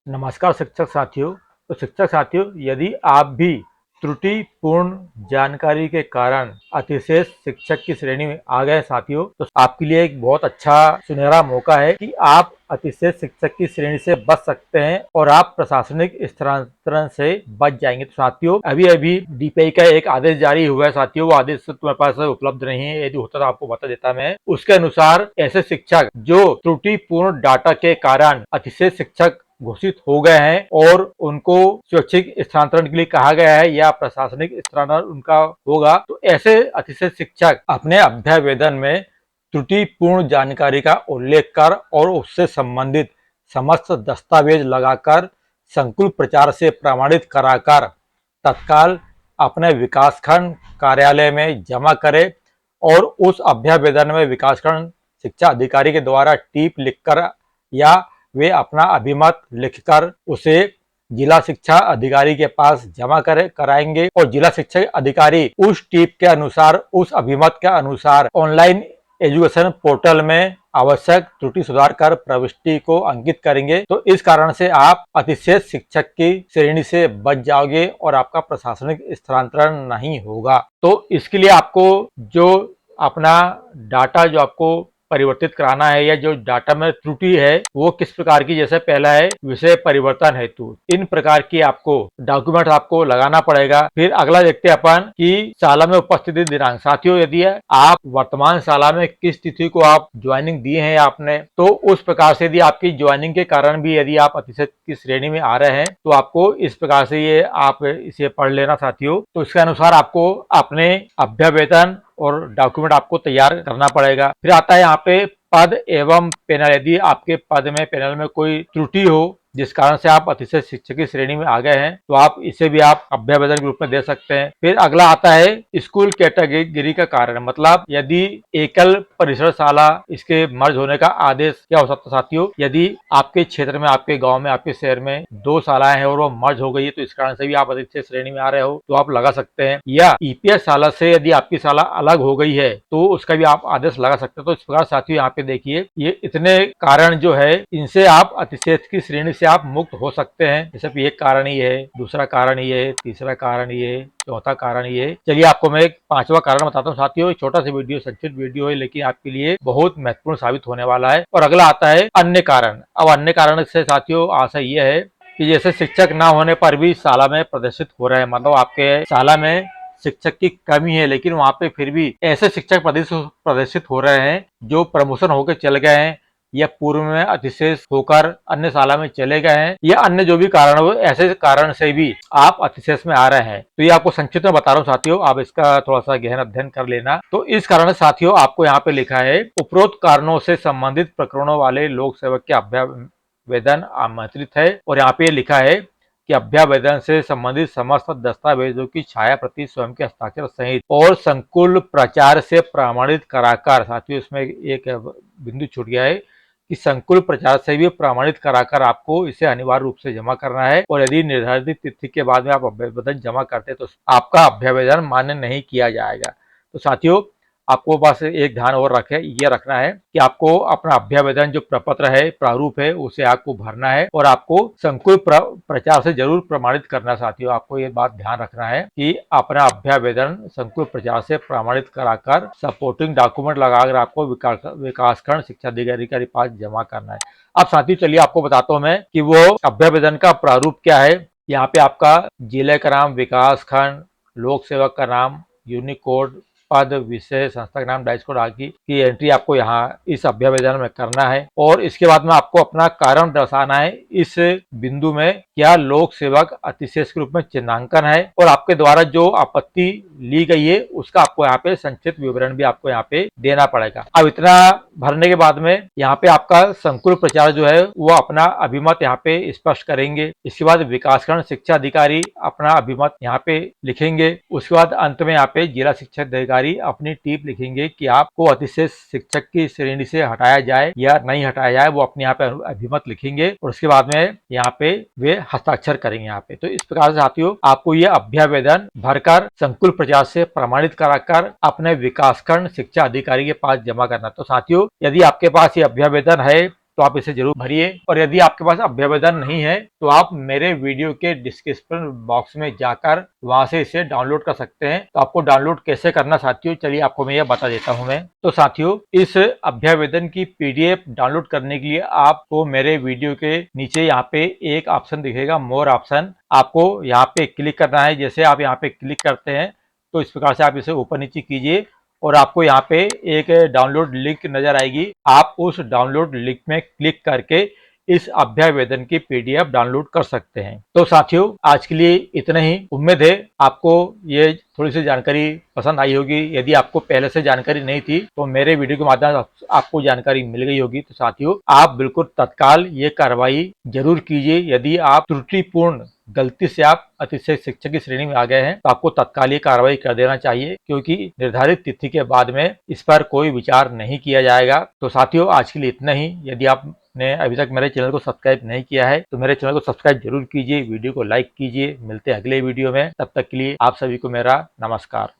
नमस्कार शिक्षक साथियों। तो शिक्षक साथियों, यदि आप भी त्रुटिपूर्ण जानकारी के कारण अतिशेष शिक्षक की श्रेणी में आ गए साथियों, तो आपके लिए एक बहुत अच्छा सुनहरा मौका है कि आप अतिशेष शिक्षक की श्रेणी से बच सकते हैं और आप प्रशासनिक स्थानांतरण से बच जाएंगे। तो साथियों, अभी अभी डीपीआई का एक आदेश जारी हुआ है साथियों। वो आदेश तुम्हारे पास उपलब्ध नहीं है, यदि होता तो आपको बता देता मैं। उसके अनुसार ऐसे शिक्षक जो त्रुटिपूर्ण डाटा के कारण अतिशेष शिक्षक घोषित हो गए हैं और उनको स्वैच्छिक स्थानांतरण के लिए कहा गया है या प्रशासनिक स्थानांतरण उनका होगा, तो ऐसे अतिशय शिक्षक अपने अभ्यावेदन में त्रुटिपूर्ण जानकारी का उल्लेख कर और उससे संबंधित समस्त दस्तावेज लगाकर संकुल प्रचार से प्रमाणित कराकर तत्काल अपने विकासखंड कार्यालय में जमा करे और उस अभ्यावेदन में विकासखंड शिक्षा अधिकारी के द्वारा टीप लिखकर या वे अपना अभिमत लिखकर उसे जिला शिक्षा अधिकारी के पास जमा कराएंगे और जिला शिक्षा अधिकारी उस टीप के अनुसार, उस अभिमत के अनुसार ऑनलाइन एजुकेशन पोर्टल में आवश्यक त्रुटि सुधार कर प्रविष्टि को अंकित करेंगे। तो इस कारण से आप अतिशेष शिक्षक की श्रेणी से बच जाओगे और आपका प्रशासनिक स्थानांतरण नहीं होगा। तो इसके लिए आपको जो अपना डाटा जो आपको परिवर्तित कराना है या जो डाटा में त्रुटि है वो किस प्रकार की, जैसे पहला है विषय परिवर्तन हेतु, इन प्रकार की आपको डॉक्यूमेंट आपको लगाना पड़ेगा। फिर अगला देखते हैं अपन कि शाला में उपस्थिति दिनांक। साथियों, यदि आप वर्तमान शाला में किस तिथि को आप ज्वाइनिंग दिए हैं आपने, तो उस प्रकार से यदि आपकी ज्वाइनिंग के कारण भी यदि आप अतिशय की श्रेणी में आ रहे हैं तो आपको इस प्रकार से ये आप इसे पढ़ लेना साथियों। तो इसके अनुसार आपको अपने अभ्यावेदन और डॉक्यूमेंट आपको तैयार करना पड़ेगा। फिर आता है यहाँ पे पद एवं पैनल। यदि आपके पद में पैनल में कोई त्रुटि हो जिस कारण से आप अतिशय शिक्षक की श्रेणी में आ गए हैं, तो आप इसे भी आप अभ्यावेदन के रूप में दे सकते हैं। फिर अगला आता है स्कूल कैटेगरी का कारण, मतलब यदि एकल परिसर शाला इसके मर्ज होने का आदेश क्या हो सकता है साथियों। यदि आपके क्षेत्र में, आपके गांव में, आपके शहर में दो शालाएं हैं और वो मर्ज हो गई है, तो इस कारण से भी आप अतिशय श्रेणी में आ रहे हो तो आप लगा सकते हैं। या ईपीएस शाला से यदि आपकी शाला अलग हो गई है तो उसका भी आप आदेश लगा सकते हैं। तो इस प्रकार साथियों यहाँ पे देखिए, ये इतने कारण जो है इनसे आप अतिशेष की श्रेणी से आप मुक्त हो सकते हैं। जैसे एक कारण ये है, दूसरा कारण ये है, तीसरा कारण ये है, चौथा कारण ये है। चलिए आपको मैं एक पांचवा कारण बताता हूँ साथियों। छोटा सा वीडियो, संक्षिप्त वीडियो है, लेकिन आपके लिए बहुत महत्वपूर्ण साबित होने वाला है। और अगला आता है अन्य कारण। अब अन्य कारण से साथियों आशा यह है कि जैसे शिक्षक ना होने पर भी शाला में प्रदर्शित हो रहे हैं, मतलब आपके शाला में शिक्षक की कमी है लेकिन वहां पे फिर भी ऐसे शिक्षक प्रदर्शित हो रहे हैं जो प्रमोशन होकर चल गए हैं या पूर्व में अतिशेष होकर अन्य शाला में चले गए हैं या अन्य जो भी कारण हो, ऐसे कारण से भी आप अतिशेष में आ रहे हैं। तो ये आपको संक्षिप्त में बता रहा हूँ साथियों, आप इसका थोड़ा सा गहन अध्ययन कर लेना। तो इस कारण से साथियों आपको यहाँ पे लिखा है, उपरोक्त कारणों से संबंधित प्रकरणों वाले लोक सेवक के अभ्यावेदन आमंत्रित है। और यहाँ पे लिखा है कि अभ्यावेदन से संबंधित समस्त दस्तावेजों की छाया प्रति स्वयं के हस्ताक्षर सहित और संकुल प्रचार से प्रमाणित कराकर, साथियों इसमें एक बिंदु छूट गया है कि संकुल प्रचार से भी प्रमाणित कराकर आपको इसे अनिवार्य रूप से जमा करना है। और यदि निर्धारित तिथि के बाद में आप अभ्यावेदन जमा करते हैं तो आपका अभ्यावेदन मान्य नहीं किया जाएगा। तो साथियों आपको बस एक ध्यान और ये रखना है कि आपको अपना अभ्यावेदन जो प्रपत्र है, प्रारूप है, उसे आपको भरना है और आपको संकुल प्रचार से जरूर प्रमाणित करना। साथियों आपको ये बात ध्यान रखना है कि अपना अभ्यावेदन संकुल प्रचार से प्रमाणित कराकर सपोर्टिंग डॉक्यूमेंट लगाकर आपको विकासखंड शिक्षा अधिकारी के पास जमा करना है। अब साथियों चलिए आपको बताता हूँ मैं कि वो अभ्यावेदन का प्रारूप क्या है। यहाँ पे आपका जिले का नाम, विकासखंड, लोक सेवक का नाम, यूनिकोड, पद, विषय, संस्था का नाम, डाइस कोड आदि की एंट्री आपको यहाँ इस अभ्यावेदन में करना है। और इसके बाद में आपको अपना कारण दर्शाना है। इस बिंदु में क्या लोक सेवक अतिशेष के रूप में चिन्हांकन है और आपके द्वारा जो आपत्ति ली गई है उसका आपको यहाँ पे संक्षिप्त विवरण भी आपको यहाँ पे देना पड़ेगा। अब इतना भरने के बाद में यहाँ पे आपका संकुल प्रचार जो है वो अपना अभिमत यहाँ पे स्पष्ट करेंगे। इसके बाद विकासखंड शिक्षा अधिकारी अपना अभिमत यहाँ पे लिखेंगे। उसके बाद अंत में यहाँ पे जिला शिक्षा अधिकारी अपनी टीप लिखेंगे कि आपको अतिशेष शिक्षक की श्रेणी से हटाया जाए या नहीं हटाया जाए, वो अपने यहाँ पे अभिमत लिखेंगे और उसके बाद में यहाँ पे वे हस्ताक्षर करेंगे यहाँ पे। तो इस प्रकार से साथियों आपको ये अभ्यावेदन भरकर संकुल प्रचार से प्रमाणित कराकर अपने विकासखंड शिक्षा अधिकारी के पास जमा करना। तो साथियों यदि आपके पास ये अभ्यावेदन है तो आप इसे जरूर भरिए। और यदि आपके पास अभ्यावेदन नहीं है तो आप मेरे वीडियो के डिस्क्रिप्शन बॉक्स में जाकर वहां से इसे डाउनलोड कर सकते हैं। तो आपको डाउनलोड कैसे करना साथियों, चलिए आपको मैं यह बता देता हूं मैं। तो साथियों, इस अभ्यावेदन की पीडीएफ डाउनलोड करने के लिए आपको मेरे वीडियो के नीचे यहाँ पे एक ऑप्शन दिखेगा, मोर ऑप्शन। आपको यहाँ पे क्लिक करना है। जैसे आप यहाँ पे क्लिक करते हैं तो इस प्रकार से आप इसे ऊपर नीचे कीजिए और आपको यहाँ पे एक डाउनलोड लिंक नजर आएगी। आप उस डाउनलोड लिंक में क्लिक करके इस अभ्यावेदन की पीडीएफ डाउनलोड कर सकते हैं। तो साथियों, आज के लिए इतना ही। उम्मीद है आपको ये थोड़ी सी जानकारी पसंद आई होगी। यदि आपको पहले से जानकारी नहीं थी तो मेरे वीडियो के माध्यम से आपको जानकारी मिल गई होगी। तो साथियों, आप बिल्कुल तत्काल ये कार्रवाई जरूर कीजिए। यदि आप त्रुटिपूर्ण गलती से आप अतिशय शिक्षक की श्रेणी में आ गए हैं तो आपको तत्काल ये कार्रवाई कर देना चाहिए, क्योंकि निर्धारित तिथि के बाद में इस पर कोई विचार नहीं किया जाएगा। तो साथियों, आज के लिए इतना ही। यदि आपने अभी तक मेरे चैनल को सब्सक्राइब नहीं किया है तो मेरे चैनल को सब्सक्राइब जरूर कीजिए, वीडियो को लाइक कीजिए। मिलते हैं अगले वीडियो में, तब तक के लिए आप सभी को मेरा नमस्कार।